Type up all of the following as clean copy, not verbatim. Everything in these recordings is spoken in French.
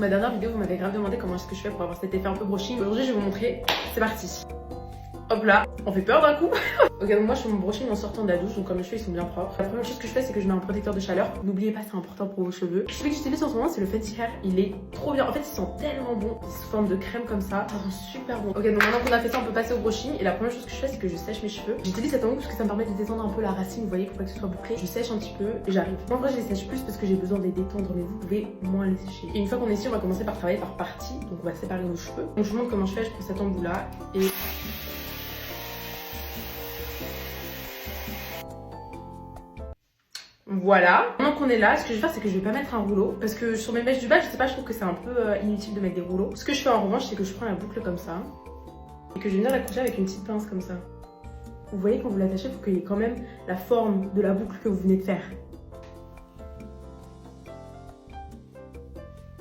Ma dernière vidéo, vous m'avez grave demandé comment est-ce que je fais pour avoir cet effet un peu brushing. Aujourd'hui, je vais vous montrer. C'est parti. Hop là, on fait peur d'un coup. Ok, donc moi je fais mon brushing en sortant de la douche, donc comme mes cheveux ils sont bien propres. La première chose que je fais, c'est que je mets un protecteur de chaleur. N'oubliez pas, c'est important pour vos cheveux. Celui que j'utilise en ce moment, c'est le Fenty Hair. Il est trop bien. En fait, il sent tellement bon. Il se forme de crème comme ça. Ça rend super bon. Ok, donc maintenant qu'on a fait ça, on peut passer au brushing. Et la première chose que je fais, c'est que je sèche mes cheveux. J'utilise cette ongle parce que ça me permet de détendre un peu la racine, vous voyez, pour pas que ce soit bouclé. Je sèche un petit peu et j'arrive. Moi, en vrai, je les sèche plus parce que j'ai besoin de les détendre, mais vous pouvez moins les sécher. Et une fois qu'on est ici, on va commencer par travailler par partie. Donc on va séparer nos cheveux. Donc je vous montre comment je fais. Je prends cette embout là et voilà. Maintenant qu'on est là, ce que je vais faire, c'est que je vais pas mettre un rouleau. Parce que sur mes mèches du bas, je sais pas, je trouve que c'est un peu inutile de mettre des rouleaux. Ce que je fais en revanche, c'est que je prends la boucle comme ça. Et que je vais venir l'accrocher avec une petite pince comme ça. Vous voyez, quand vous l'attachez, il faut qu'il y ait quand même la forme de la boucle que vous venez de faire.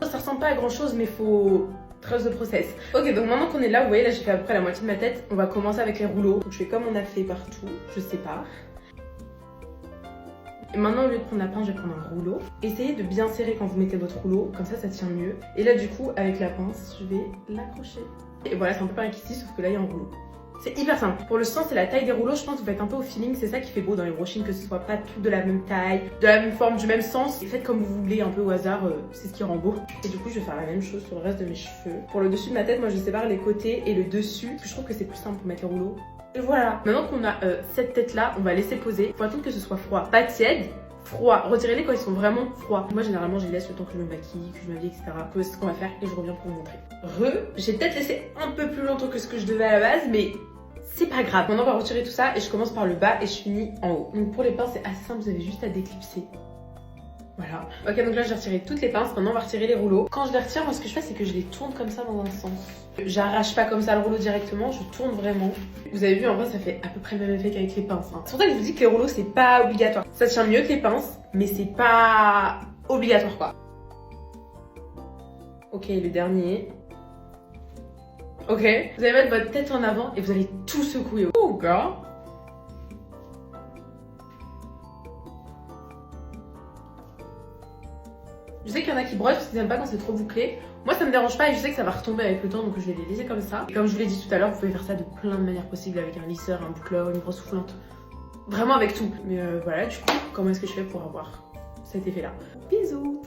Ça ressemble pas à grand chose, mais faut trace de process. Ok, donc maintenant qu'on est là, vous voyez, là j'ai fait à peu près la moitié de ma tête. On va commencer avec les rouleaux. Donc je fais comme on a fait partout, je sépare. Et maintenant, au lieu de prendre la pince, je vais prendre un rouleau. Essayez de bien serrer quand vous mettez votre rouleau, comme ça tient mieux. Et là, du coup, avec la pince, je vais l'accrocher. Et voilà, c'est un peu pareil qu'ici, sauf que là, il y a un rouleau. C'est hyper simple. Pour le sens et la taille des rouleaux, je pense que vous faites un peu au feeling. C'est ça qui fait beau dans les brushings, que ce soit pas tout de la même taille, de la même forme, du même sens. Et faites comme vous voulez, un peu au hasard, c'est ce qui rend beau. Et du coup, je vais faire la même chose sur le reste de mes cheveux. Pour le dessus de ma tête, moi, je sépare les côtés et le dessus, parce que je trouve que c'est plus simple pour mettre les rouleaux. Et voilà. Maintenant qu'on a cette tête-là, on va laisser poser. Faut attendre que ce soit froid, pas tiède. Froid, retirez-les quand ils sont vraiment froids. Moi généralement je les laisse le temps que je me maquille, que je m'habille, etc. C'est ce qu'on va faire et je reviens pour vous montrer. J'ai peut-être laissé un peu plus longtemps que ce que je devais à la base, mais c'est pas grave. Maintenant on va retirer tout ça et je commence par le bas et je finis en haut. Donc pour les pinces c'est assez simple, vous avez juste à déclipser. Voilà. Ok, donc là j'ai retiré toutes les pinces, maintenant on va retirer les rouleaux. Quand je les retire, moi ce que je fais c'est que je les tourne comme ça dans un sens. J'arrache pas comme ça le rouleau directement, je tourne vraiment. Vous avez vu, en vrai ça fait à peu près le même effet qu'avec les pinces. C'est pour ça que je vous dis que les rouleaux c'est pas obligatoire. Ça tient mieux que les pinces, mais c'est pas obligatoire quoi. Ok, le dernier. Ok, vous allez mettre votre tête en avant et vous allez tout secouer. Oh gars. Je sais qu'il y en a qui brossent parce qu'ils n'aiment pas quand c'est trop bouclé. Moi ça me dérange pas et je sais que ça va retomber avec le temps, donc je vais les laisser comme ça. Et comme je vous l'ai dit tout à l'heure, vous pouvez faire ça de plein de manières possibles, avec un lisseur, un boucleur, une brosse soufflante. Vraiment avec tout. Mais voilà, du coup, comment est-ce que je fais pour avoir cet effet là? Bisous.